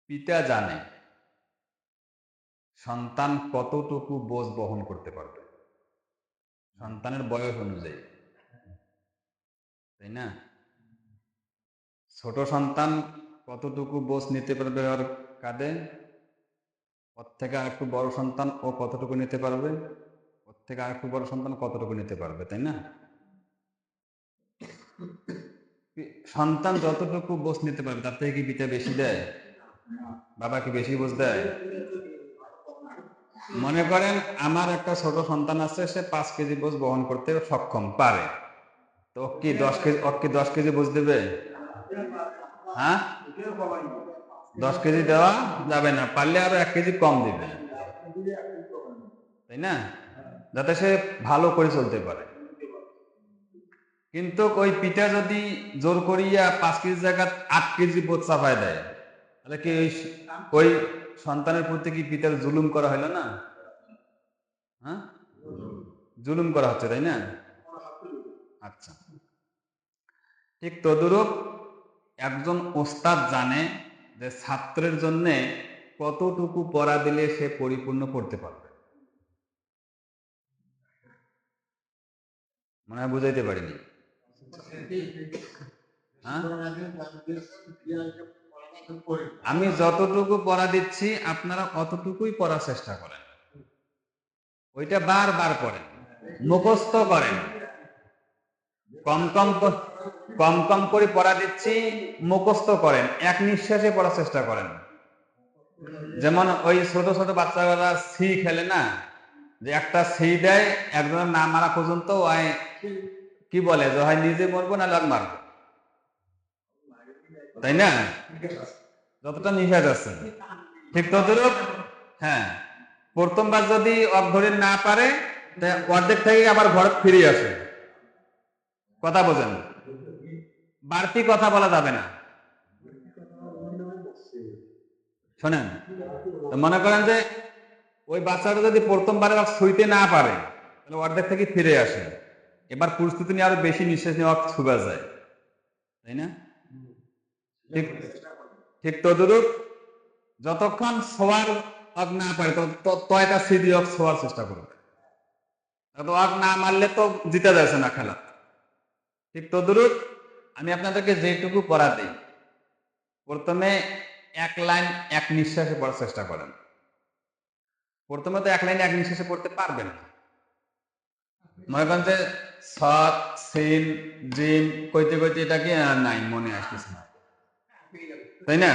পিতা জানে সন্তান কতটুকু বোঝ বহন করতে পারবে সন্তানের বয়স অনুযায়ী, তাই না? ছোট সন্তান কতটুকু বোঝ নিতে পারবে ওর কাঁধে, ওর থেকে আর একটু বড় সন্তান ও কতটুকু নিতে পারবে, ওর থেকে আর একটু বড় সন্তান কতটুকু নিতে পারবে, তাই না? সন্তান যতটুকু বোঝ নিতে পারবে তার থেকে কি পিতা বেশি দেয়? বাবা কি বেশি বোঝ দেয়? মনে করেন আমার একটা ছোট সন্তান আছে, সে 5 কেজি বোঝ বহন করতে সক্ষম পারে, তো কি 10 কেজি বোঝ দেবে? হ্যাঁ, 10 কেজি দেওয়া যাবে না, পারলে আরো 1 কেজি কম দিবে, তাই না? যাতে সে ভালো করে চলতে পারে। কিন্তু ওই পিতা যদি জোর করিয়া 5 কেজি জায়গা 8 কেজি বোঝ চাপায় দেয়, তাহলে কি ওই সন্তানের প্রতি কি পিতার জুলুম করা হলো না? হ্যাঁ, জুলুম করা হচ্ছে, তাই না? আচ্ছা, ঠিক তদুরূপ একজন ওস্তাদ জানে যে ছাত্রের জন্য কতটুকু পড়া দিলে সে পরিপূর্ণ করতে পারবে। মনে হয় বুঝাইতে পারিনি। আমি যতটুকু পড়া দিচ্ছি আপনারা অতটুকুই পড়ার চেষ্টা করেন, ওইটা বারবার পড়েন, মুখস্থ করেন। কম কম কম কম করে পড়া দিচ্ছি, মুখস্থ করেন, এক নিঃশ্বাসে পড়ার চেষ্টা করেন। যেমন ওই ছোট ছোট বাচ্চারা সি খেলে না, যে একটা সি দেয়, একজনের না মারা পর্যন্ত ওই কি বলে যে হয় নিজে মরবো না লাগ মারবো, তাই না? যতটা নিষেধ আছে ঠিক ততরূপ। হ্যাঁ, প্রথমবার যদি ধরে না পারে, অর্ধেক থেকে আবার ঘর ফিরে আসে। কথা বোঝেন, বাড়তি কথা বলা যাবে না। শোনেন, মনে করেন যে ওই বাচ্চাটা যদি প্রথমবারে ছুঁইতে না পারে, তাহলে অর্ধেক থেকে ফিরে আসে, এবার পরিস্থিতি নিয়ে আরো বেশি নিঃশ্বাস নেওয়া ছুবা যায়, তাই না? ঠিক ঠিক তদুরূপ যতক্ষণ ছোঁয়ার না পারে তয়টা সিডি ছোঁয়ার চেষ্টা করবে, না মারলে তো জিতে যাচ্ছে না খেলা। ঠিক তদুরূপ আমি আপনাদেরকে যেটুকু পড়া দিই, প্রথমে 1 লাইন 1 নিঃশ্বাসে পড়ার চেষ্টা করেন। প্রথমে তো 1 লাইনে 1 নিঃশ্বাসে পড়তে পারবেন না। মনে করেন যে সৎ সিন জিম কইতে কইতে এটা কি নাই মনে আসতেছে না, তাই না?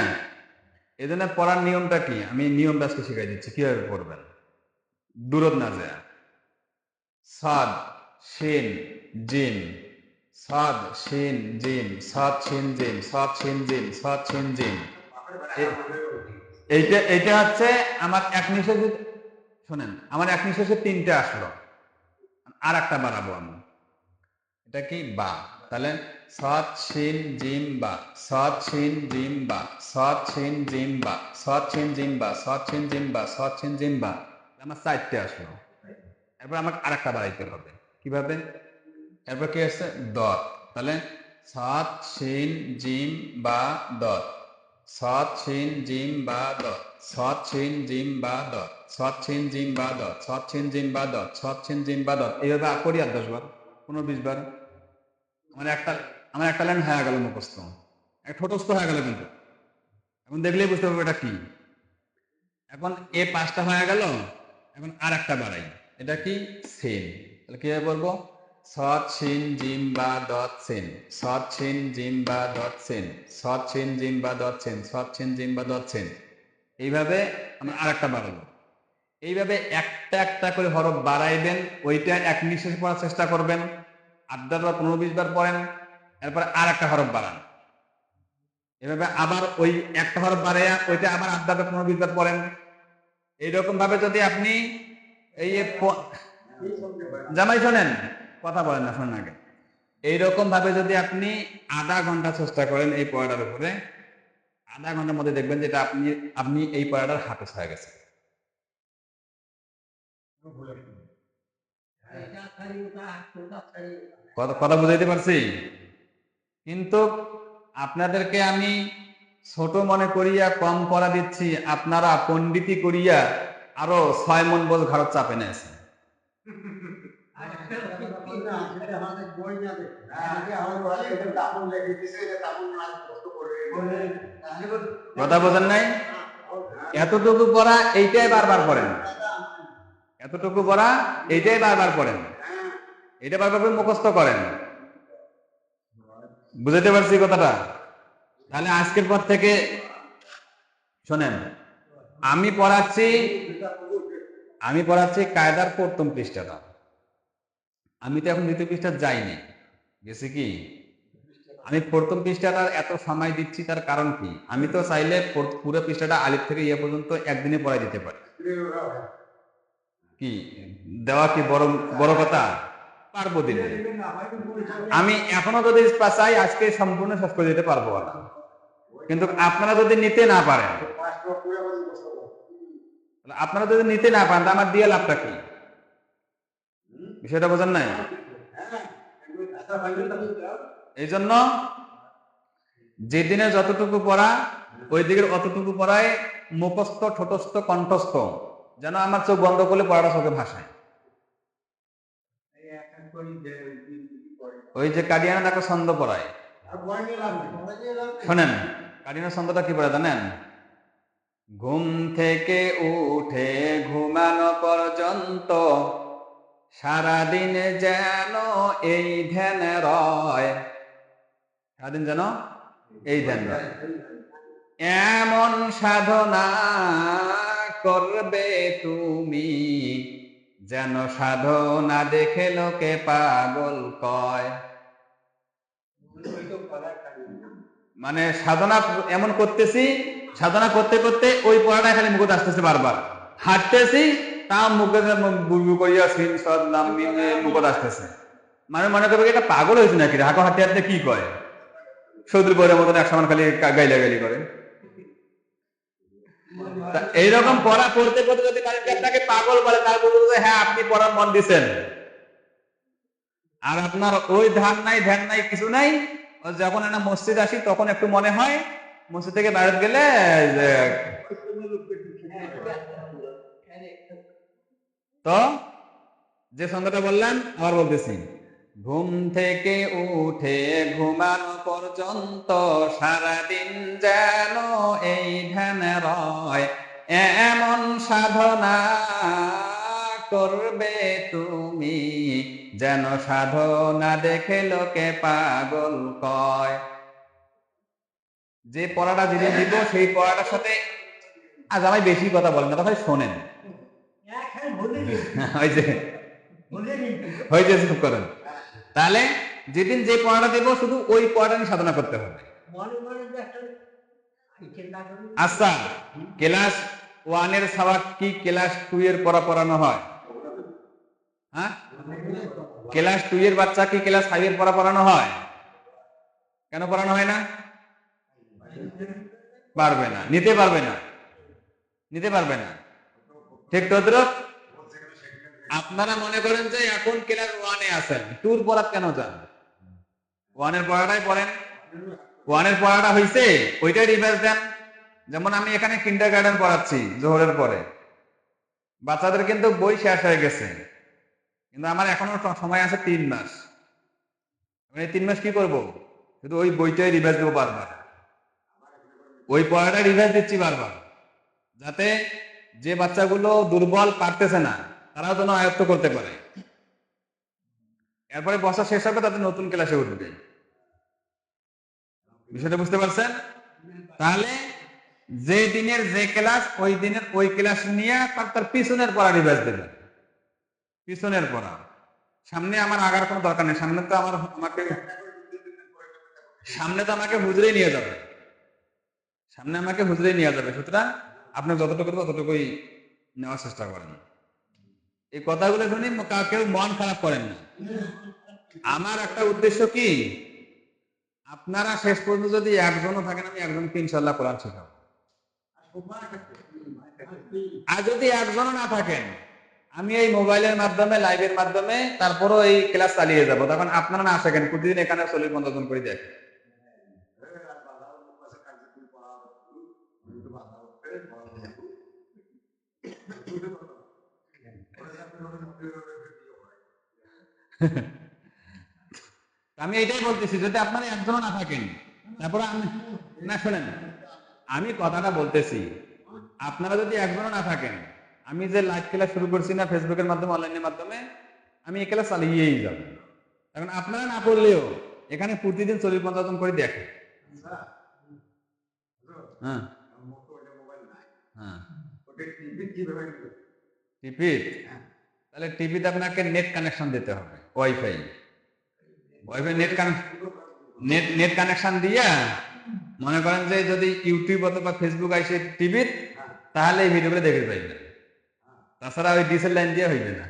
এই জন্য পড়ার নিয়মটা কি, আমি নিয়মটা আজকে শিখাই দিচ্ছি কিভাবে পড়বেন দূরত না যায়। সাদ শিন জিম, সাদ শিন জিম, সাদ শিন জিম, সাদ শিন জিম, সাদ শিন জিম। এইটা হচ্ছে আমার এক নিঃশ্বাসে, শোনেন, আমার এক নিঃশ্বাসে 3টে আসলো, আর একটা বাড়াবো আমি, এটা কি বা, তাহলে সাদ শিন জিম বা, সাদ শিন জিম বা, সাদ শিন জিম বা, সাদ শিন জিম বা, সাদ শিন জিম বা, সাদ শিন জিম বা, আমার 4টে আসলো। এরপর আমাকে আরেকটা বাড়াইতে হবে, কিভাবে? এরপর কি আছে? দত, তাহলে সাত শিন জিম বা দত, সাত শিন জিম বা দত, সাত শিন জিম বা দত, সাত শিন জিম বা দত, সাত শিন জিম বা দত, সাত শিন জিম বা দত, এইভাবে করি আর 10 বার, 15-20 বার। আমার একটা লাইন হয়ে গেল মুখস্থ, ঠোঁটস্থ হয়ে গেল, কিন্তু এখন দেখলেই বুঝতে পারবো এটা কি। এখন এ 5টা হয়ে গেল, এখন আর একটা বাড়াই, এটা কি? সেন। তাহলে কিভাবে বলবো? সৎ শিন জিম বা দত সেন, সৎ শিন জিম বা দত সেন, সৎ শিন জিম বা দত সেন, সৎ শিন জিম বা দত সেন। এইভাবে আমরা আর একটা বাড়াবো। এইভাবে একটা একটা করে হরফ বাড়াইবেন, ওইটা এক নিঃশ্বাসে পড়ার চেষ্টা করবেন, 8 বার 15-20 বার পড়েন, এরপর আর একটা হরফ বাড়ান, এভাবে আবার ওই একটা হরফ বাড়াইয়া ওইটা আবার 8 বার 15-20 বার পড়েন। এইরকম ভাবে যদি আপনি এই জামাই শোনেন, কথা বলেন না, শোনেন আগে, এইরকম ভাবে যদি আপনি আধা ঘন্টা চেষ্টা করেন এই পড়াটার উপরে, আধা ঘন্টার মধ্যে দেখবেন যে আপনি আপনি এই পড়াটার হাফেজ হয়ে গেছে। কথা বুঝাইতে পারছি? কিন্তু আপনাদেরকে আমি ছোট মনে করিয়া কম পড়া দিচ্ছি, আপনারা পণ্ডিতি করিয়া আরো 6 মন বোঝ ঘাড়ত চাপে নিয়েছেন। কথা বোঝেন নাই? এতটুকু পড়া এইটাই বারবার পড়েন, এতটুকু পড়া এইটাই বারবার পড়েন, এটা বারবার করে মুখস্থ করেন। বুঝাতে পারছি কথাটা? তাহলে আজকের পর থেকে শোনেন, আমি পড়াচ্ছি কায়দার প্রথম পৃষ্ঠাটা। আমি তো এখন দ্বিতীয় পৃষ্ঠা যাইনি, গেছি কি? আমি প্রথম পৃষ্ঠাটার এত সময় দিচ্ছি তার কারণ কি? আমি তো চাইলে পুরো পৃষ্ঠাটা আলিফ থেকে ইয়ে পর্যন্ত একদিনে পড়াই দিতে পারি। কি দেওয়া কি বড় বড় কথা? পারবো দিনে। আমি এখনো যদি চাই আজকে সম্পূর্ণ শেষ করে দিতে পারবো না, কিন্তু আপনারা যদি নিতে না পারেন, আপনারা যদি নিতে না পারেন আমার দিয়ে লাভটা কি? বিষয়টা বোঝেন নাই? এই জন্য যেদিনে যতটুকু পড়া ওই দিকের অতটুকু পড়ায় মুখস্থ ঠোঁটস্থ কণ্ঠস্থ, যেন আমার চোখ বন্ধ করলে পড়াটা চোখে ভাসায়। ওই যে কাডিয়ানা তাকে ছন্দ পড়ায়, শোনেন কাডিয়ানা ছন্দটা কি পড়ে জানেন? ঘুম থেকে উঠে ঘুমানো পর্যন্ত সারাদিন যেন এই ধ্যান রয়, সারাদিন যেন এই ধ্যান রয়, এমন সাধনা করবে তুমি যেন সাধনা দেখে লোকে পাগল কয়। মানে সাধনা এমন করতেছি, সাধনা করতে করতে ওই পড়াটা খালি মুখে আসতেছে, বারবার হাঁটতেছি তা মুখে বুড়বু করিয়া মুখে আসতেছে। মানে মনে করবে এটা পাগল হয়েছে নাকি, হাঁটো হাঁটতে হাঁটতে কি কয়, সৌদুল বইয়ের মতন এক সমান খালি গাইলাগালি করে। এইরকম পড়া পড়তে পড়তে যদি আপনাকে পাগল বলে, তার বলতে হ্যাঁ আপনি পড়ার মন দিচ্ছেন, আর আপনার ওই ধ্যান নাই কিছু নাই। যখন একটা মসজিদ আসি তখন একটু মনে হয়, মসজিদ থেকে বাইরে গেলে তো যে ছন্দটা বললাম আবার বলতেছি, ঘুম থেকে উঠে ঘুমানো পর্যন্ত সারাদিন যেন এই ধ্যান রয়, এমন সাধনা করবে তুমি যেন সাধনা দেখে লোকে পাগল কয়। যে পড়াটা যদি দিব সেই পড়াটার সাথে আজ আমি বেশি কথা বলেন না, ভাই শোনেন, চুপ করেন। তাহলে যেদিন যে পড়াটা দেব শুধু ওই পড়াটা নিয়ে সাধনা করতে হবে। আচ্ছা, ক্লাস 1 এর সাবাক কি ক্লাস 2 এর পড়ানো হয়? হ্যাঁ, ক্লাস 2 এর বাচ্চা কি ক্লাস 5 এর পড়ানো হয়? কেন পড়ানো হয় না? পারবে না, নিতে পারবে না। ঠিক তদ্রুপ আপনারা মনে করেন যে এখন ক্লাস 1 এ আছেন, 2 এর পড়া কেন যান? 1 এর পড়াটাই পড়েন। 1 এর পড়াটা হইছে ওইটাই রিভাইজ দেন। যেমন আমি এখানে কিন্ডারগার্টেন পড়াচ্ছি জোহরের পরে, বাচ্চাদের কিন্তু বই শেষ হয়ে গেছে, কিন্তু আমার এখনো সময় আছে 3 মাস। আমি 3 মাস কি করব? শুধু ওই বইটাই রিভাইজ দেবো বারবার, ওই পড়াটা রিভাইজ দিচ্ছি বারবার, যাতে যে বাচ্চাগুলো দুর্বল পারতেছে না তারাও যেন আয়ত্ত করতে পারে। এরপরে বছর শেষ হবে, তাদের নতুন ক্লাসে উঠবে। বিষয়টা বুঝতে পারছেন? তাহলে যে দিনের যে ক্লাস ওই দিনের ওই ক্লাস নিয়ে তার পিছনের পড়া রিভাইজ দেবেন। পিছনের পড়া, সামনে আমার আগার কোনো দরকার নেই। সামনে তো আমাকে হুজুরেই নিয়ে যাবে, সুতরাং আপনি যতটুকু ততটুকুই নেওয়ার চেষ্টা করেন। এই কথাগুলো শুনে কেউ মন খারাপ করেন না। আমার একটা উদ্দেশ্য কি, আপনারা শেষ পর্যন্ত যদি একজনও থাকেন, আমি একজনকে ইনশাল্লাহ কোরআন শেখাবো। আর যদি একজনও না থাকেন, আমি এই মোবাইলের মাধ্যমে লাইভের মাধ্যমে তারপরও এই ক্লাস চালিয়ে যাব। তখন আপনারা না শেখেন, প্রতিদিন এখানে 40-50 জন করে দেখেন। আমি এটাই বলতেছি, যদি আপনারা একজনও না থাকেন, তারপরে আমি না শোনেন, আমি কথাটা বলতেছি, আপনারা যদি একজনও না থাকেন, আমি যে লাইভ ক্লাস শুরু করছি না ফেসবুকের মাধ্যমে, অনলাইনের মাধ্যমে, আমি এই ক্লাস চালিয়েই যাব। এখন আপনারা না পড়লেও এখানে প্রতিদিন 40-50 জন করে দেখে। হ্যাঁ হ্যাঁ টিপি, তাহলে টিভিতে আপনাকে নেট কানেকশন দিতে হবে, ওয়াইফাই নেট কানেকশন দিয়ে মনে করেন যে যদি ইউটিউব অথবা ফেসবুক আসে টিভির, তাহলে এই ভিডিওগুলো দেখে পাইবেন। তাছাড়া ওই ডিসেল লাইন দিয়ে হইবে না।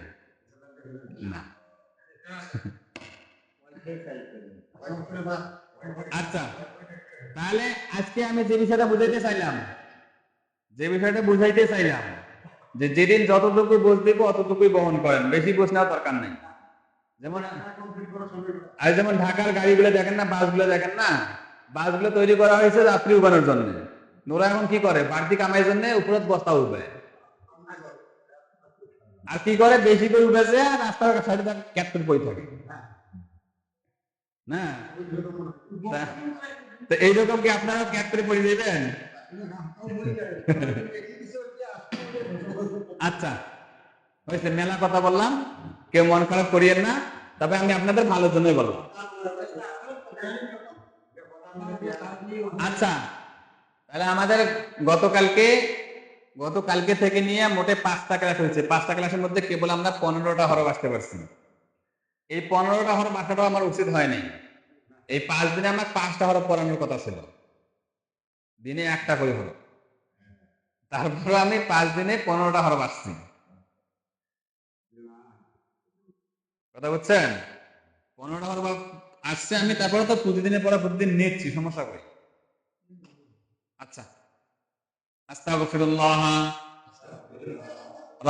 না আচ্ছা, তাহলে আজকে আমি যে বিষয়টা বুঝাইতে চাইলাম, যে যেদিন যতটুকু বোঝ দিব অতটুকুই বহন করেন, বেশি বোঝ নেওয়ার দরকার নেই। যেমন ঢাকার গাড়িগুলো দেখেন না, বাসগুলো দেখেন না, বাসগুলো তৈরি করা হয়েছে যাত্রী উঠানোর জন্য। ওরা এখন কি করে, বাড়তি কামাইয়ের জন্য উপরে বস্তা উঠবে, আর কি করে বেশি করে উঠেছে রাস্তার সাইডে ক্যাট করে বই থাকে না। তো এইরকম কি আপনারা ক্যাট করে পড়ে দেবেন? আচ্ছা হয়েছে, মেলা কথা বললাম, কেউ মন খারাপ করিয়েন না, তবে আমি আপনাদের ভালোর জন্যই বললাম। আচ্ছা, তাহলে আমাদের গতকালকে থেকে নিয়ে মোটে 5টা ক্লাস হয়েছে। 5টা ক্লাসের মধ্যে কেবল আমরা 15টা হরফ আসতে পারছি। এই 15টা হরফ আসাটাও আমার উচিত হয়নি। এই 5 দিনে আমার 5টা হরফ পড়ানোর কথা ছিল, দিনে একটা করে হরফ। তারপরে আমি 5 দিনে 15টা হরফ আসছি। কথা বুঝছেন? 15টা হরফ আসছে আমি, তারপরে তো প্রতিদিনের পড়া প্রতিদিন নিচ্ছি, সমস্যা করি। আচ্ছা, আস্তাগফিরুল্লাহ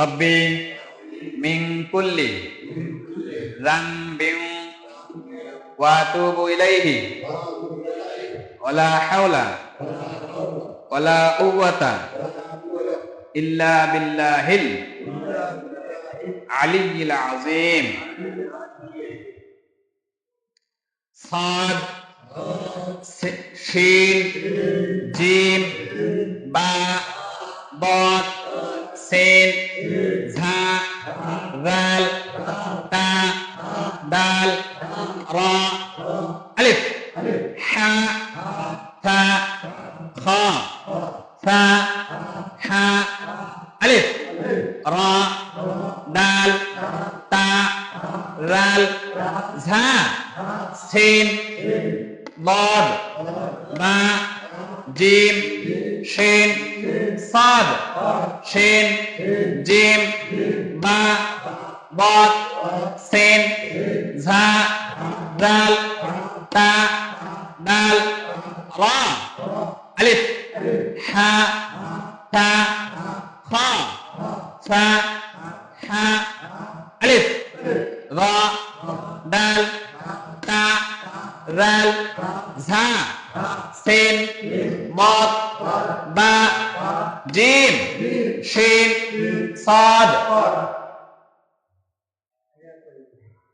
রাব্বি মিন কুল্লি যামবিন ওয়া আতুবু ইলাইহি ওয়ালা হাওলা ওয়ালা কুওয়াতা ইল্লা বিল্লাহিল আলিয়্যিল আযীম। সাদ, শিন, জিম, বা, বদ, সিন, ঝা, যাল, তা, দাল, রা, আলিফ, হা, ফা, খা, ফা, হা, আলিফ, রা, দাল, তা, রাল, ঝা, সিন, বদ, বা, জিম, শিন, সাদ, শিন, জিম, বা, বদ, সিন, ঝা, দাল, তা, দাল, রা, আলিফ, হা, তা, খা, ফা, হা, আলিফ, রা, দাল, তা, রাল, ঝা, সিন, বদ, বা, জিম, শিন, সাদ,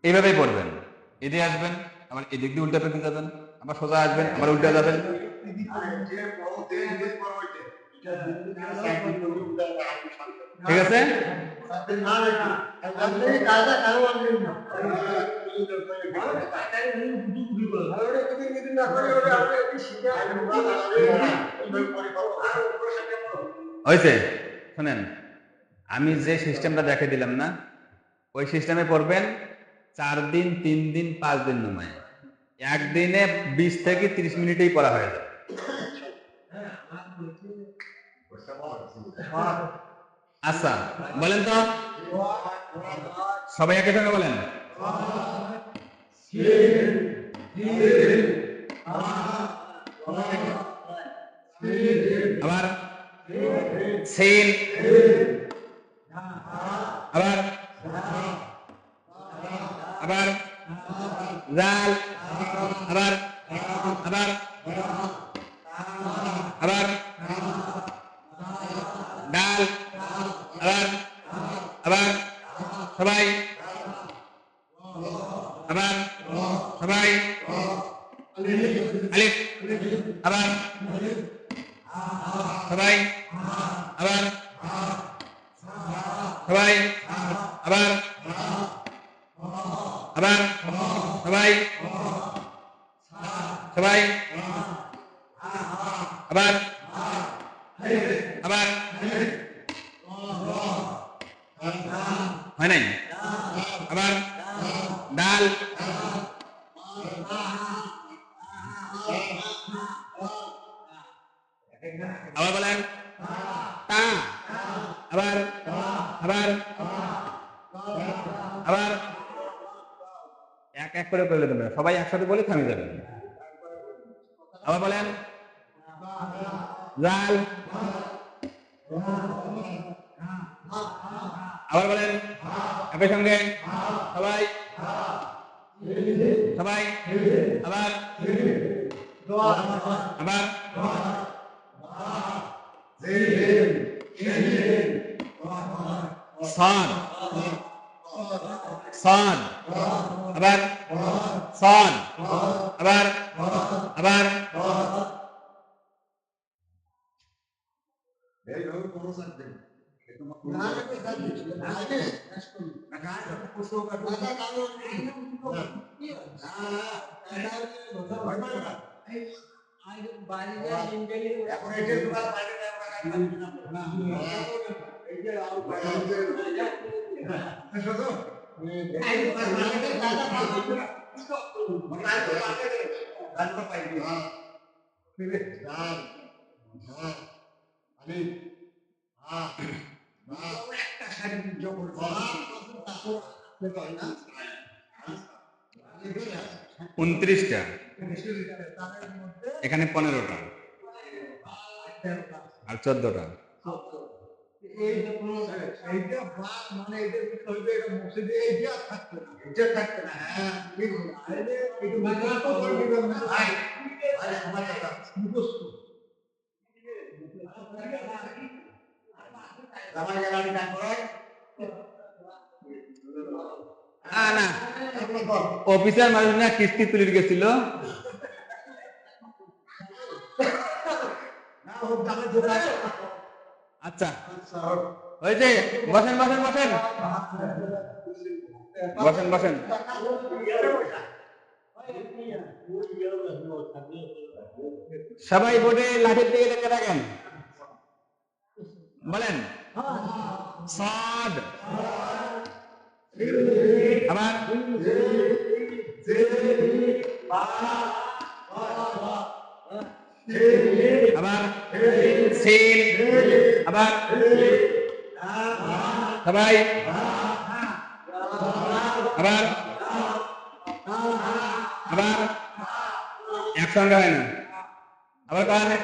এইভাবেই পড়বেন। এদিকে আসবেন, আবার এদিক দিয়ে উল্টা পেতে যাবেন, আবার সোজা আসবেন, আবার উল্টা যাবেন। ঠিক আছে? হয়েছে? শোনেন, আমি যে সিস্টেমটা দেখে দিলাম না, ওই সিস্টেমে পড়বেন। 4 দিন, 3 দিন, 5 দিন নয়, একদিনে 20 থেকে 30 মিনিটেই পড়া হয়ে যাবে। আচ্ছা বলেন তো, সবাই একে সঙ্গে বলেন। আবার সিন, আবার আবার জাল, আবার আবার আবার ডাল আবার আবার সবাই আবার সবাই আলিফ আবার সবাই আবার সবাই আবার আবার সবাই সবাই আবার আবার হয় নাই আবার ডাল আবার বলেন তা আবার আবার আবার এক এক করে বলে দেবেন সবাই একসাথে বলে থামে যাবেন আবার বলেন জাল আবার বলেন একই সঙ্গে সবাই সবাই আবার আবার সাদ সাদ আবার সাদ আবার আবার উনত্রিশটা এখানে 15টা আর 14টা না অফিসার মানুষ না কিস্তি তুলে গেছিল আচ্ছা হয়েছে বসেন বসেন বসেন বসেন বসেন সবাই বোর্ডে লাঠির দিকে দেখে রাখেন বলেন সাদ আবার আবার সিন আবার সবাই আবার আবার একসঙ্গে হয় না আবার কারণে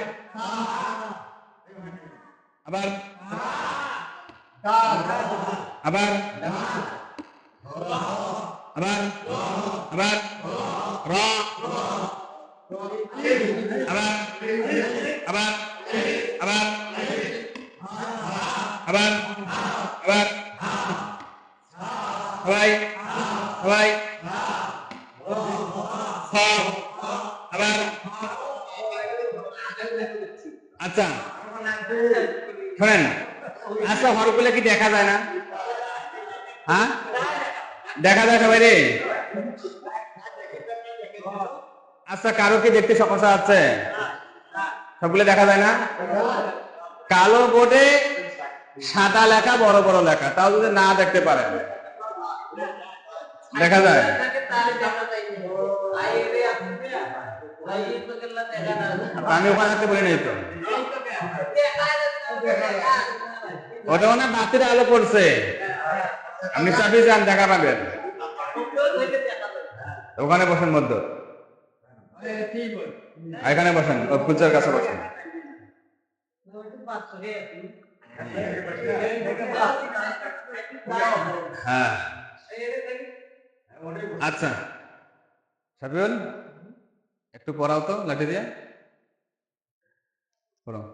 আবার আবার আবার আবার র আবার আবার আবার আবার আবার সবাই সবাই আবার আচ্ছা শোনেন আচ্ছা হরগুলো কি দেখা যায় না হ্যাঁ দেখা যায় সবাই রে আচ্ছা কারো কি দেখতে সমস্যা আছে সবগুলো দেখা যায় না কালো বোর্ডে সাদা লেখা বড় বড় লেখা তাও যদি না দেখতে পারেন দেখা যায় আমি ওখানে থাকতে বলি নাই তো ওটা মানে বাতির আলো পড়ছে আপনি চাবি যান দেখা পাবেন ওখানে বসেন মধ্য এখানে বসেন কুচার কাছে বসেন হ্যাঁ আচ্ছা সাবিউল একটু পড়াও তো লাঠি দিয়ে পড়াও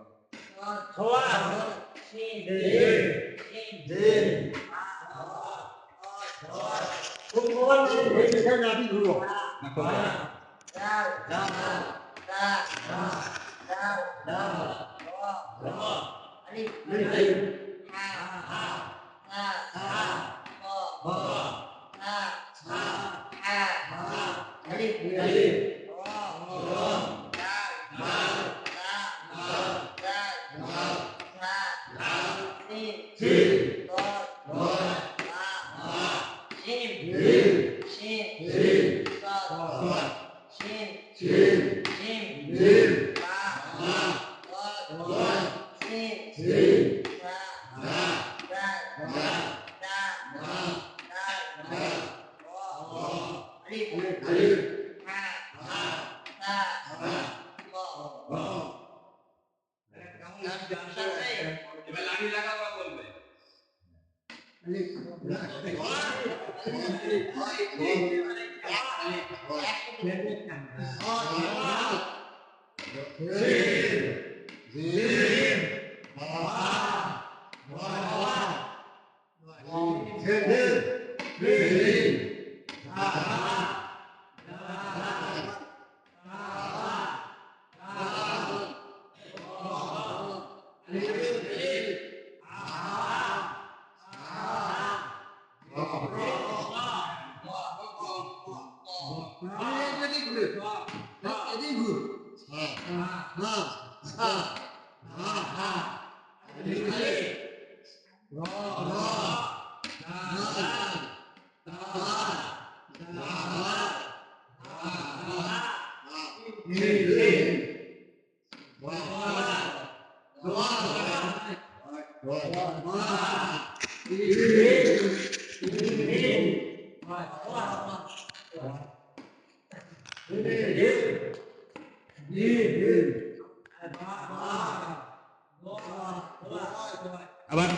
আবার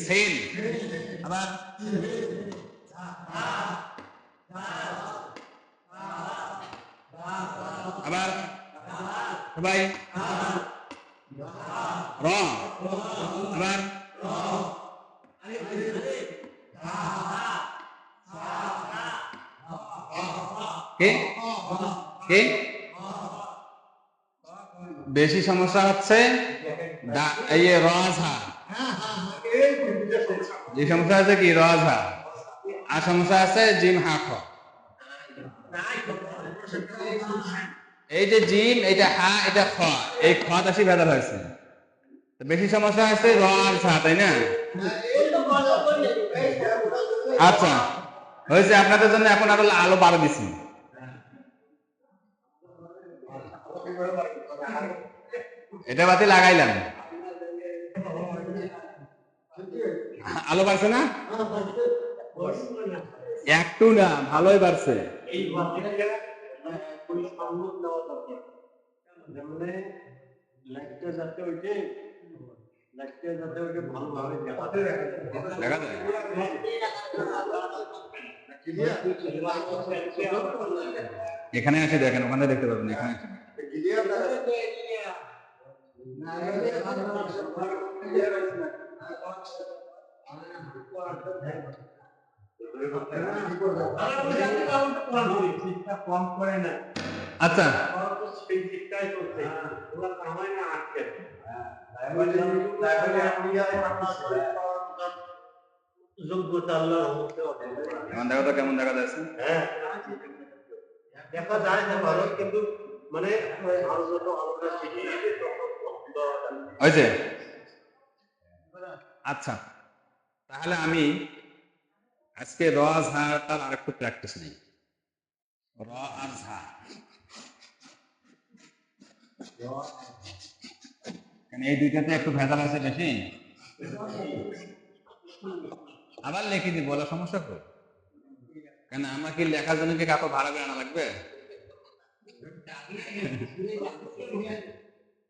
সেন, আবার আবার সবাই র, আবার কে কে বেশি সমস্যা হচ্ছে এই রঝা, যে সমস্যা আছে কি রঝা, আর সমস্যা আছে জিম হা খ। এই যে জিম, এটা হা, এটা খ, এই খ দাসি ভেদাল হয়েছে। বেশি সমস্যা আছে র আর ঝা, তাই না? আচ্ছা হয়েছে, আপনাদের জন্য এখন আরো আলো বাড়ে দিচ্ছি। এটা বাতি লাগাইলাম, আলো বাড়ছে না? একটু না, ভালোই বাড়ছে। দেখা যায় এখানে আছে, দেখেন ওখানে দেখতে পাবেন, এখানে আচ্ছা এখন দেখো তো কেমন দেখা যাচ্ছে। দেখা যায় না ভালো, কিন্তু মানে হয়েছে। আচ্ছা তাহলে আমি আজকে র ঝাটার আর একটু প্র্যাকটিস নেই। র আর ঝা, এই দুইটাতে একটু ভেজাল আছে বেশি। আবার লিখে দিব, বলা সমস্যা কর, কেন আমাকে লেখার জন্য কি কাউকে ভাড়া করে আনা লাগবে?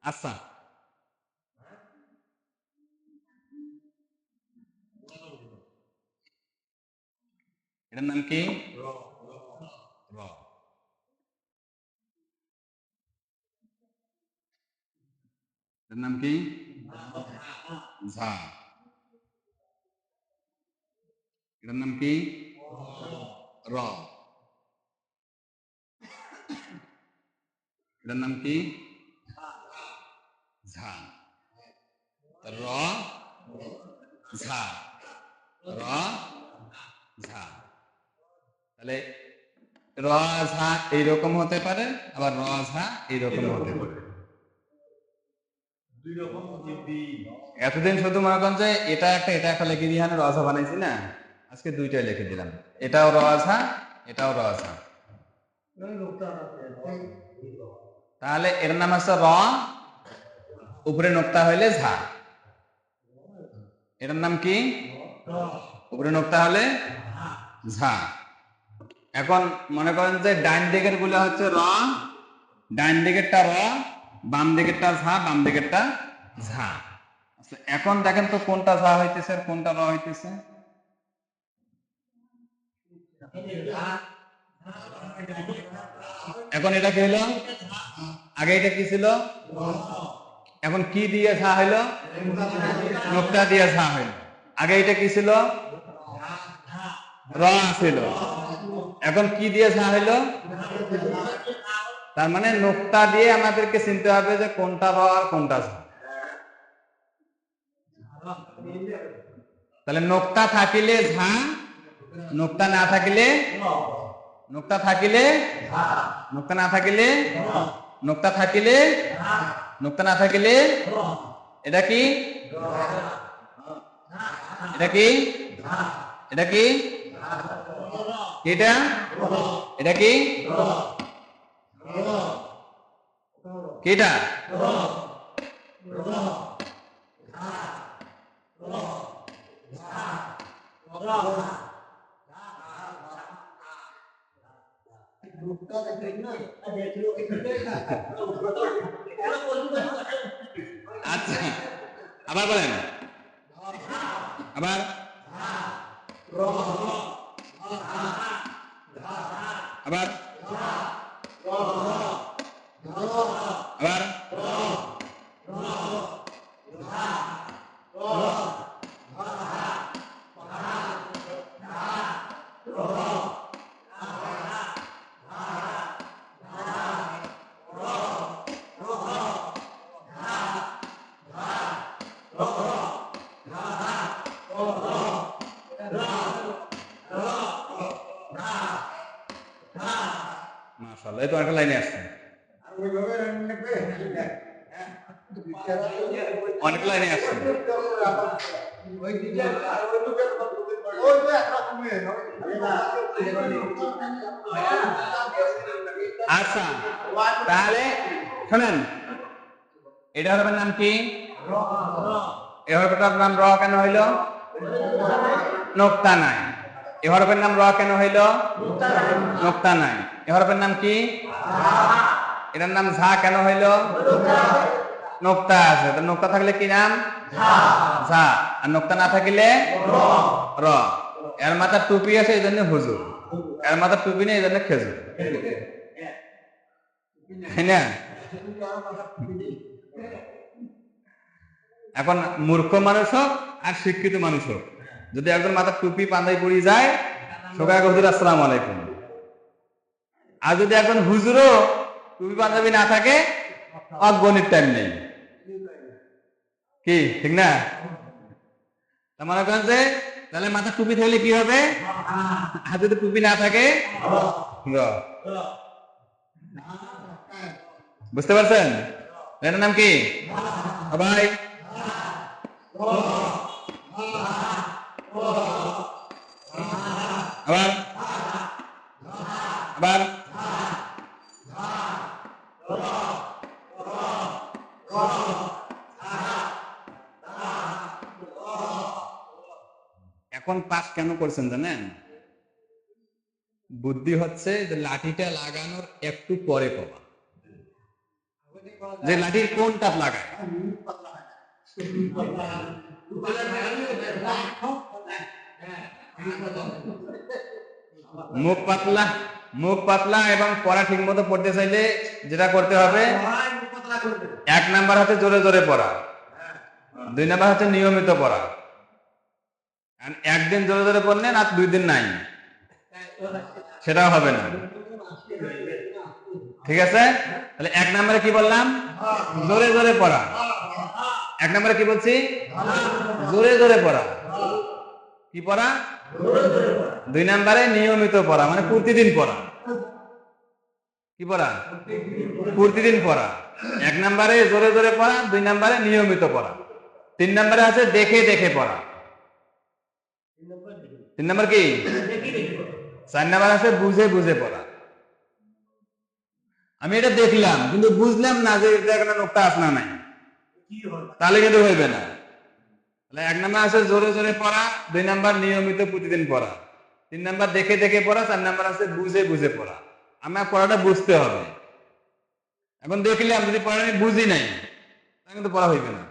আচ্ছা এটার নাম কি? র। এটার নাম কি? ঝা। এটার নাম কি? র। এটার নাম কি? ঝা। র ঝা, র ঝা। তাহলে র ঝা এইরকম হতে পারে, আবার র ঝা এইরকম হতে পারে। দুই রকম জিবি। এতদিন শুধু মনে করেন যে এটা একটা লিখে দিয়ে র ঝা বানাইছি না, আজকে দুইটাই লিখে দিলাম, এটাও র ঝা, এটাও র ঝা। তাহলে এর নাম হচ্ছে র, উপরে নোক্তা হইলে ঝা। এটার নাম কি? উপরে নোক্তা হলে ঝা। এখন মনে করেন যে ডাইন দিকের গুলো হচ্ছে র, ডাইন দিকেরটা র, বাম দিকেরটা ঝা, বাম দিকেরটা ঝা। আচ্ছা, এখন দেখেন তো কোনটা ঝা হইতেছে আর কোনটা র হইতেছে। এখন এটা কি হলো? আগে এটা কি ছিল? এখন কি দিয়ে ঝা হইলো? নোক্তা দিয়ে ঝা হইলো। আগে এটা কি ছিল? র ছিল। এখন কি দিয়ে ঝা হইলো? তার মানে নোক্তা দিয়ে আমাদেরকে চিনতে হবে যে কোনটা র আর কোনটা ঝা। তাহলে নোক্তা থাকিলে ঝা, নোক্তা না থাকিলে, নোক্তা থাকিলে, নোক্তা না থাকিলে, নোক্তা থাকিলে, নোক্তা না থাকিলে এটা কি? এটা কি? এটা কি? এটা এটা কি? কিটা? আচ্ছা, আবার বলেন, আবার আবার আবার মাশাআল্লাহ, এই তো একটা লাইনে আসছে, অনেক লাইনে আসছে। আচ্ছা, তাহলে শোনেন, এটা হরফের নাম কি? এ হরফটার নাম র কেন হইল? নোক্তা নাই। এ হরফের নাম র কেন হইল? নোক্তা নাই। এ হরফের নাম কি? এটার নাম ঝা কেন হইল? নোক্তা আছে। নোক্তা থাকলে কি নাম? ঝা। আর নোক্তা না থাকিলে র। এর মাথার টুপি আছে এই জন্য হুজুর, এর মাথার টুপি নেই এই জন্য খেজুর, তাই না? এখন মূর্খ মানুষ হোক আর শিক্ষিত মানুষ হোক, যদি একজন মাথার টুপি পাঞ্জাবি পরি যায়, সবাই হুজুর আসসালামু আলাইকুম। আর যদি একজন হুজুরও টুপি পাঞ্জাবি না থাকে, অগণিত টাইম নেই, কি ঠিক না? মনে করেন যে তাহলে মাথার টুপি থাকলে কি হবে, আর যদি টুপি না থাকে র। বুঝতে পারছেন? এটার নাম কি ভাই? আবার আবার এখন পাস কেন করছেন জানেন? বুদ্ধি হচ্ছে যে লাঠিটা লাগানোর একটু পরে পাবা, যে লাঠির কোনটা লাগায়। মুখ পাতলা, মুখ পাতলা এবং পড়া ঠিক মতো পড়তে চাইলে যেটা করতে হবে, এক নাম্বার হচ্ছে জোরে জোরে পড়া, দুই নাম্বার হচ্ছে নিয়মিত পড়া। একদিন জোরে জোরে পড়লেন আর 2 দিন নাই, সেটা হবে না। ঠিক আছে, তাহলে এক নম্বরে কি বললাম? জোরে জোরে পড়া। এক নম্বরে কি বলছি? জোরে জোরে পড়া। কি পড়া? দুই নম্বরে নিয়মিত পড়া, মানে প্রতিদিন পড়া। কি পড়া? প্রতিদিন পড়া। এক নম্বরে জোরে জোরে পড়া, দুই নম্বরে নিয়মিত পড়া, তিন নম্বরে আছে দেখে দেখে পড়া। তিন নম্বর কি? চার নম্বর আছে বুঝে বুঝে পড়া। আমি এটা দেখলাম কিন্তু বুঝলাম না যে এটা একটা নোকতা আছে না নাই, তাহলে কিন্তু হইবে না। তাহলে এক নম্বর আছে জোরে জোরে পড়া, দুই নম্বর নিয়মিত প্রতিদিন পড়া, তিন নম্বর দেখে দেখে পড়া, চার নম্বর আছে বুঝে বুঝে পড়া। আমার পড়াটা বুঝতে হবে। এখন দেখলাম যদি পড়া আমি বুঝি নাই, তাহলে কিন্তু পড়া হইবে না।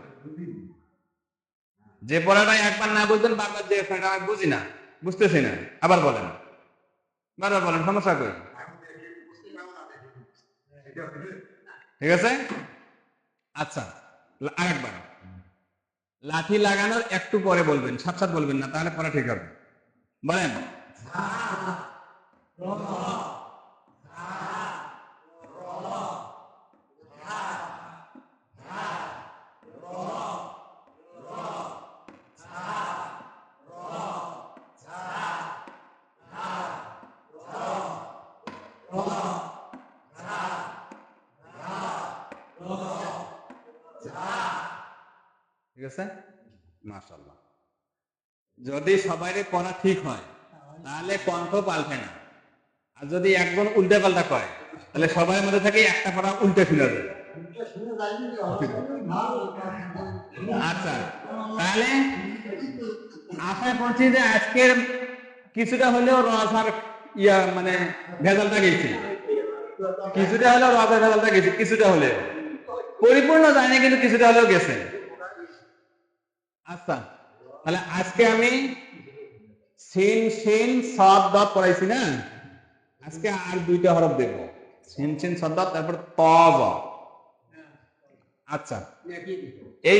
যে পড়াটা একবার না বুঝবেন বারবার যে আমি বুঝি না, বুঝতেছি না, আবার বলেন, বারবার বলেন, সমস্যা কই? ঠিক আছে, আচ্ছা আরেকবার লাঠি লাগানোর একটু পরে বলবেন, সাথে সাথে বলবেন না, তাহলে পড়া ঠিক হবে। বলেন ঠিক আছে, মাশাআল্লাহ। যদি সবাই পড়া ঠিক হয় তাহলে কণ্ঠ পাল্টে না, আর যদি একজন উল্টে পাল্টা করে তাহলে সবার মধ্যে থেকে একটা পড়া উল্টে ফেলে যায়। আচ্ছা, তাহলে আশা করছি যে আজকের কিছুটা হলেও রস আর মানে ভেজালটা গেছে, কিছুটা হলেও রস আর ভেজালটা গেছে, কিছুটা হলেও পরিপূর্ণ যায়নি কিন্তু কিছুটা হলেও গেছে। আচ্ছা, তাহলে আজকে আমি সিন সিন সদ দত পড়াইছি না, আজকে আর দুইটা হরফ দেব, সিন সিন সদ দত, তারপর ত ব। আচ্ছা, এই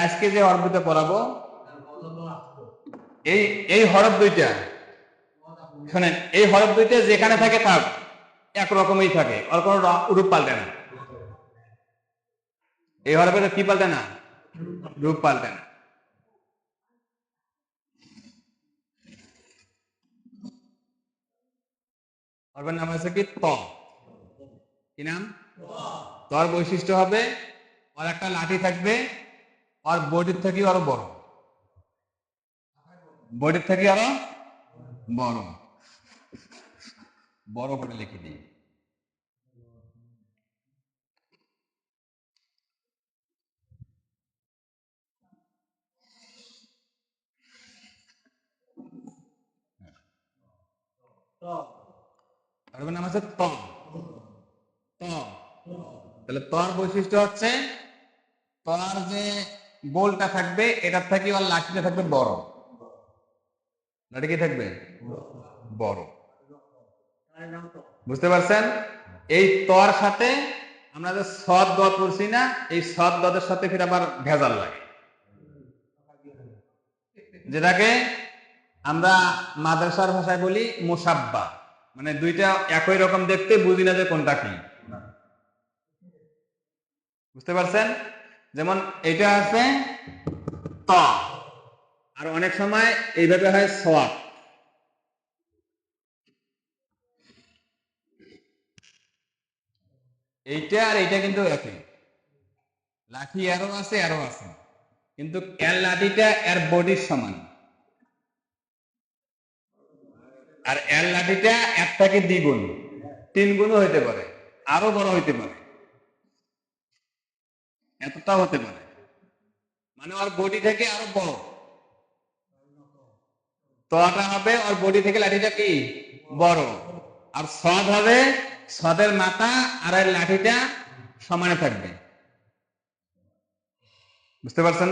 আজকে যে হরফ দুটো পড়াবো, এই এই হরফ দুইটা শোনেন, এই হরফ দুইটা যেখানে থাকে থাক, একরকমই থাকে, আর কোনো রূপ পাল্টে না। এই হরফের কি পাল্টে না? রূপ পাল্টে না। হরফের নাম আছে কি? ত। কি নাম? তর বৈশিষ্ট্য হবে আর একটা লাঠি থাকবে, আর বডির থেকে আরো বড়, বডির থেকে আরো বড়, বড় করে লিখে দিই। হরফের নাম আছে ত। ত, তাহলে তর বৈশিষ্ট্য হচ্ছে তর যে গোলটা থাকবে এটার থেকে আর লাঠিটা থাকবে বড়। লাঠি কি থাকবে? বড়। বুঝতে পারছেন? এই তর সাথে আমরা যে সদ দত পড়ছি না, এই সদ দতের সাথে ফির আবার ভেজাল লাগে, যেটাকে আমরা মাদ্রাসার ভাষায় বলি মুসাব্বা, মানে দুইটা একই রকম দেখতে, বুঝি না যে কোনটা কি। বুঝতে পারছেন? যেমন এটা আছে ত, আর অনেক সময় এইভাবে হয় সওয়াব। এইটা আর এইটা কিন্তু একই, লাঠি এরও আছে এরও আছে, কিন্তু এর লাঠিটা এর বডির সমান, আর এর লাঠিটা এর থেকে দ্বিগুণ, 3 গুণও হইতে পারে, আরো বড় হইতে পারে, এতটা হতে পারে, মানে ওর বডি থেকে আরো বড়। তটা হবে ওর বডি থেকে লাঠিটা কি বড়, আর সদ হবে সদের মাথা আর এর লাঠিটা সমানে থাকবে। বুঝতে পারছেন?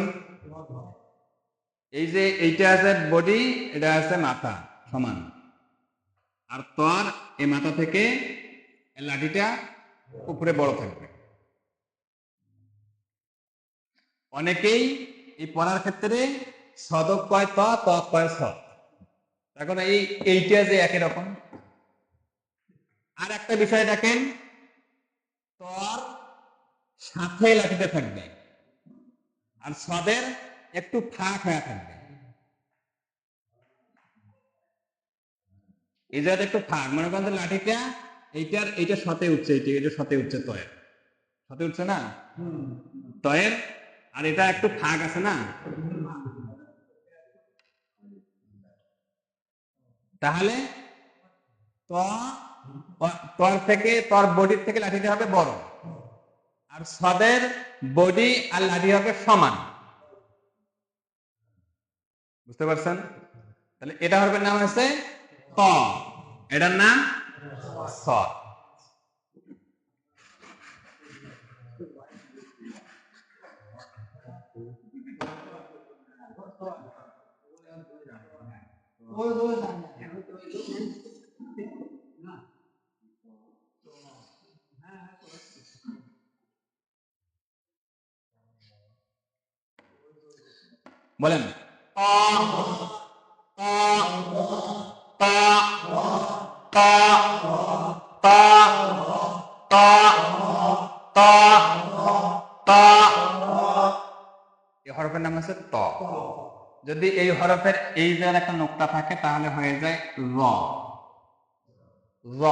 এই যে এইটা আছে বডি, এটা আছে মাথা সমান, আর তর এই মাথা থেকে এই লাঠিটা উপরে বড় থাকবে। অনেকেই এই পড়ার ক্ষেত্রে সদক কয় ত, ত কয় স। এখন এইটা যে একই রকম। আর একটা বিষয় দেখেন, তর সাথে লাঠিটা থাকবে আর সদের একটু ফাঁক হয়ে থাকবে। এই জায়গাটা একটু ফাঁক, মনে করেন লাঠিটা এইটার সাথে উঠছে, এটার সাথে উঠছে, তয়ের সাথে উঠছে না তয়ের, আর এটা একটু ফাঁক আছে না, তাহলে তর থেকে, তর বডির থেকে লাঠিটা হবে বড়, আর সদের বডি আর লাঠি হবে সমান। বুঝতে পারছেন? তাহলে এটা হবে নাম আছে ত, এটার নাম স। বলেন এই হরফের নাম আছে ত। যদি এই হরফের এই জায়গায় একটা নোক্তা থাকে তাহলে হয়ে যায় র, র,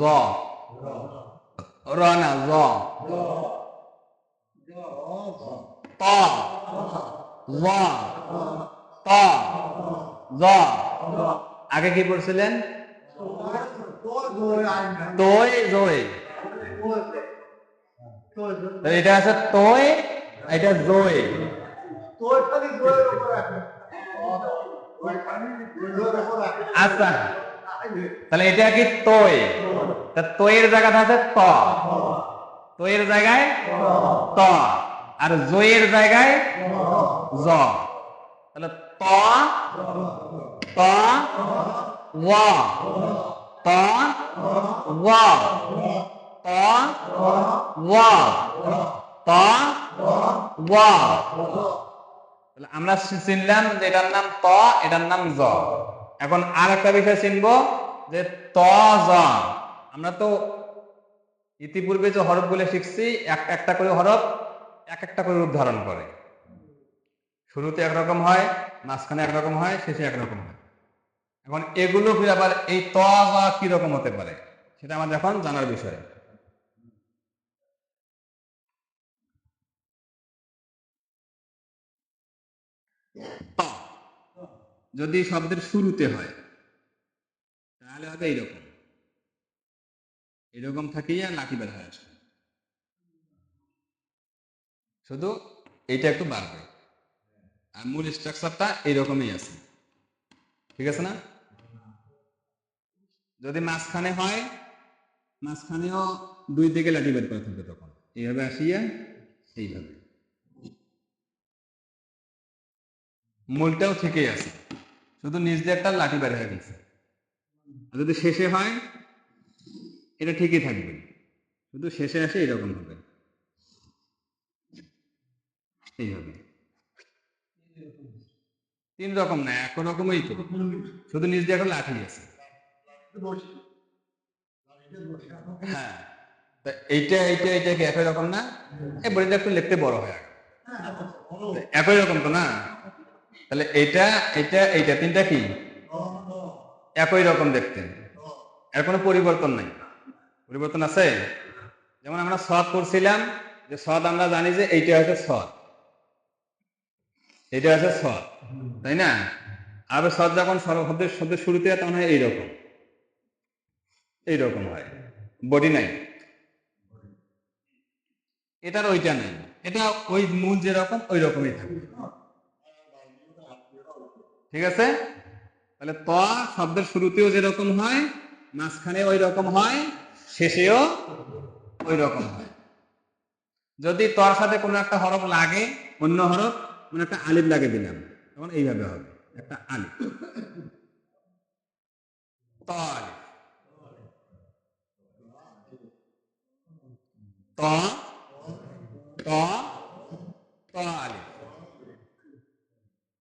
র, র না র, ত, র, ত, র। আগে কি পড়ছিলেন? তয় জয়। এটা আছে তয়, এটা জয়। আচ্ছা, তাহলে এটা কি তয়? তয়ের জায়গাটা আছে ত, তয়ের জায়গায় ত, আর জয়ের জায়গায় জ। তাহলে ত, ত, ও, ত, ও, ত, ও, ত, ও। তাহলে আমরা চিনলাম যে এটার নাম ত, এটার নাম জ। এখন আর একটা বিষয় চিনবো যে ত, জ। আমরা তো ইতিপূর্বে যে হরফ গুলো শিখছি, একটা করে হরফ এক একটা করে রূপ ধারণ করে। শুরুতে একরকম হয়, মাঝখানে একরকম হয়, শেষে একরকম হয়। এখন এগুলো আবার এই ত, জ কি রকম হতে পারে সেটা আমাদের এখন জানার বিষয়। ত যদি শব্দের শুরুতে হয় তাহলে হবে এইরকম, এরকম থাকিয়ে লাঠি বের হয়ে আসবে, শুধু এইটা একটু বাড়বে, আর মূল স্ট্রাকচারটা এইরকমই আছে। ঠিক আছে না? যদি মাঝখানে হয়, মাঝখানেও দুই দিকে লাঠি বের করা থাকবে, তখন এইভাবে আসিয়া এইভাবে, মূলটাও ঠিকই আছে, শুধু নিচ দিয়ে একটা লাঠি বের হয়ে গেছে। আর যদি শেষে হয় এটা ঠিকই থাকবে, শুধু শেষে আসে এরকম হবে, এইভাবে। তিন রকম না, এক রকমই তো, শুধু নিচ দিয়ে একটা লাঠি আছে। হ্যাঁ, এইটা এইটা এইটা কি একই রকম না? এই বইটা একটু লিখতে বড় হয়, একই রকম তো না? তাহলে এইটা এইটা এইটা তিনটা কি একই রকম দেখতে, এর কোনো পরিবর্তন নাই। পরিবর্তন আছে? যেমন আমরা সদ করছিলাম, যে সদ আমরা জানি যে এইটা হচ্ছে সদ, এইটা হচ্ছে সদ, তাই না? আবার সদ যখন শব্দের শুরুতে হয় তখন হয় এইরকম, এইরকম হয়, বডি নাই। এটার ওইটা নাই, এটা ওই মূল যেরকম ওই রকমই থাকবে। ঠিক আছে? তাহলে ত শব্দের শুরুতেও যেরকম হয়, মাঝখানে ওই রকম হয়, শেষেও ওই রকম হয়। যদি তর সাথে কোনো একটা হরফ লাগে, অন্য হরফ, মানে একটা আলিফ লাগে দিলাম, তখন এইভাবে হবে একটা আলিফ, ত আলিফ। ত ত ত আলিফ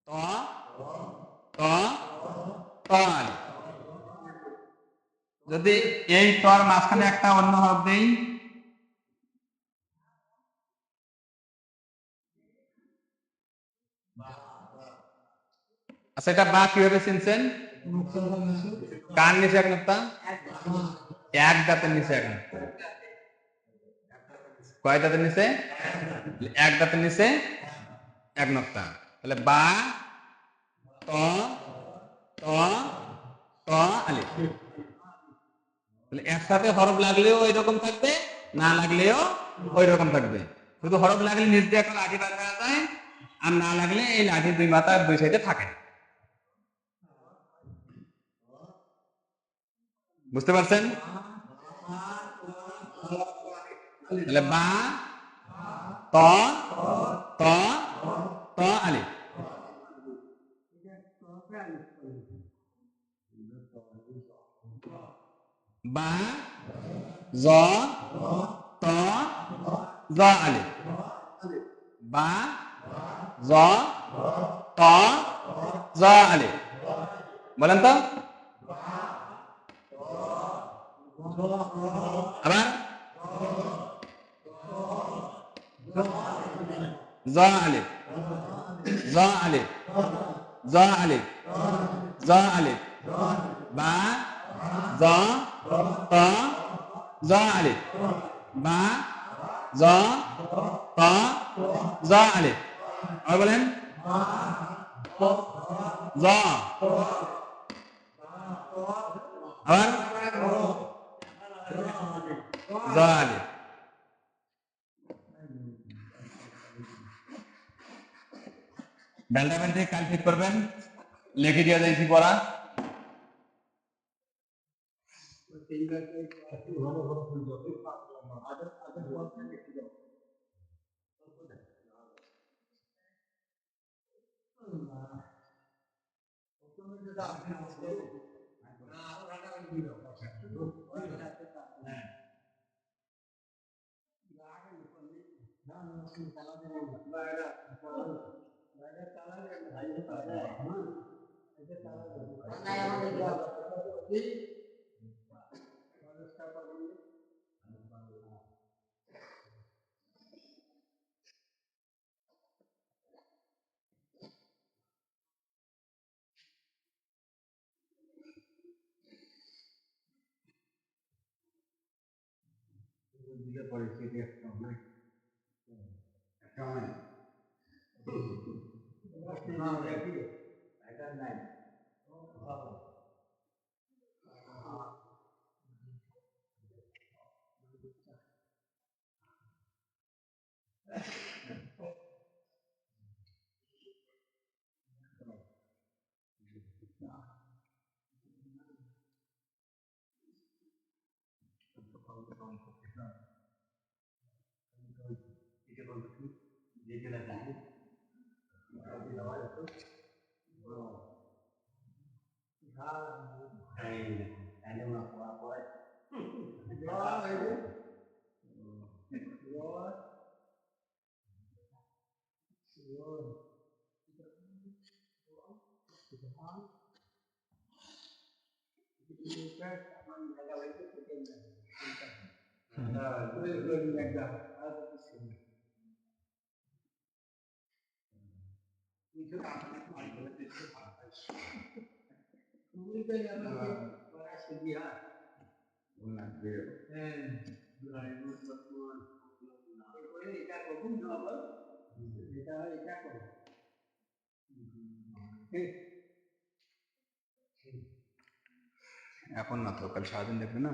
ত ত ত আলিফ। যদি এই তর মাঝখানে একটা অন্য হরফ দেই, আচ্ছা এটা বা কিভাবে চিনছেন? কার নিচে এক নোক্তা, এক দাঁতের নিচে এক নোক্তা। কয় দাঁতের নিচে? এক দাঁতের নিচে এক নোক্তা। তাহলে বা ত ত ত আলিফ। তাহলে একসাথে হরফ লাগলেও ওই রকম থাকবে, না লাগলেও ওই রকম থাকবে। শুধু হরফ লাগলে নিচ দিয়ে একটা লাঠি বার করা যায়, আর না লাগলে এই লাঠি দুই মাথার দুই সাইডে থাকে। বুঝতে পারছেন? তাহলে বা ত ত ত আলিফ। বা জ ত জ আলিফ। বা জ ত জ আলিফ। বলেন তো আবার। জ আলিফ জ আলিফ জ আলিফ জ আলিফ। বা জ ত জ আলিফ। বা জ ত জ আলিফ। আবার বলেন জ। আবার জ আলিফ। বেলটা বেল থেকে কাল ঠিক করবেন, লিখে দিয়ে দিয়েছি পড়া। এখন না তো, কাল সারাদিন দেখবে না।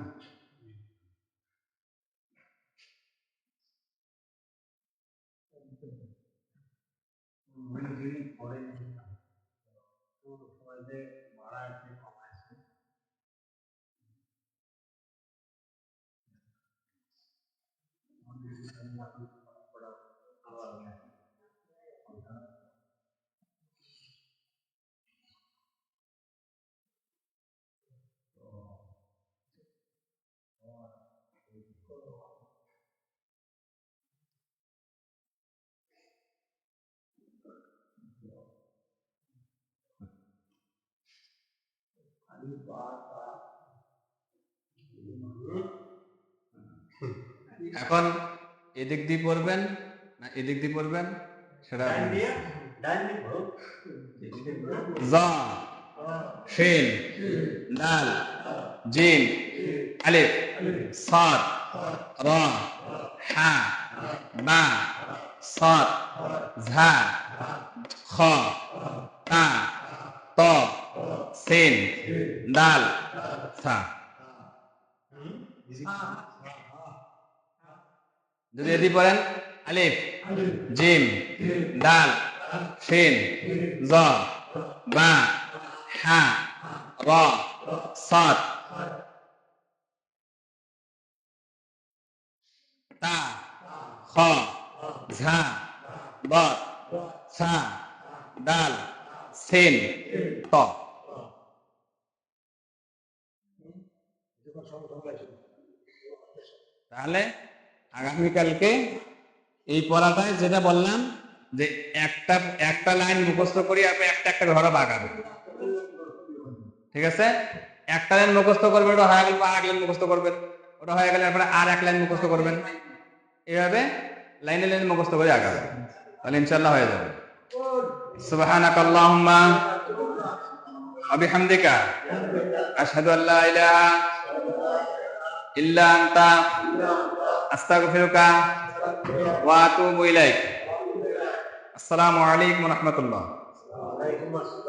এখন এদিক দিয়ে পড়বেন না এদিক দিয়ে পড়বেন সেটা ডাইন দিয়ে পড়ো। জ শিন দাল জিম আলিফ সাদ রা হা বা সাদ ঝা খ তা ত সিন দাল সা। যদি এদি পড়েন আলিফ জিম দাল শিন জ বা হা র সাদ তা খ ঝা দ সা দাল সিন ত। তাহলে আগামীকালকে এই পড়াটায় যেটা বললাম যে একটা একটা লাইন মুখস্থ করি আপনি একটা একটা ঘরে বাগাবেন, ঠিক আছে? একটা লাইন মুখস্থ করবেন, ওটা হয়ে গেল আর এক লাইন মুখস্থ করবেন, ওটা হয়ে গেলে আপনারা আর এক লাইন মুখস্থ করবেন, এইভাবে লাইনে লাইনে মুখস্থ করে আগাবেন, তাহলে ইনশাআল্লাহ হয়ে যাবে। সুবহানাকাল্লাহুম্মা ওয়া বিহামদিকা আশহাদু আল্লা ইলাহা ইল্লা আনতা আস্তাগফিরুকা ওয়া আতুবু ইলাইক। আসসালামু আলাইকুম ওয়া রাহমাতুল্লাহ। ওয়ালাইকুম আসসালাম।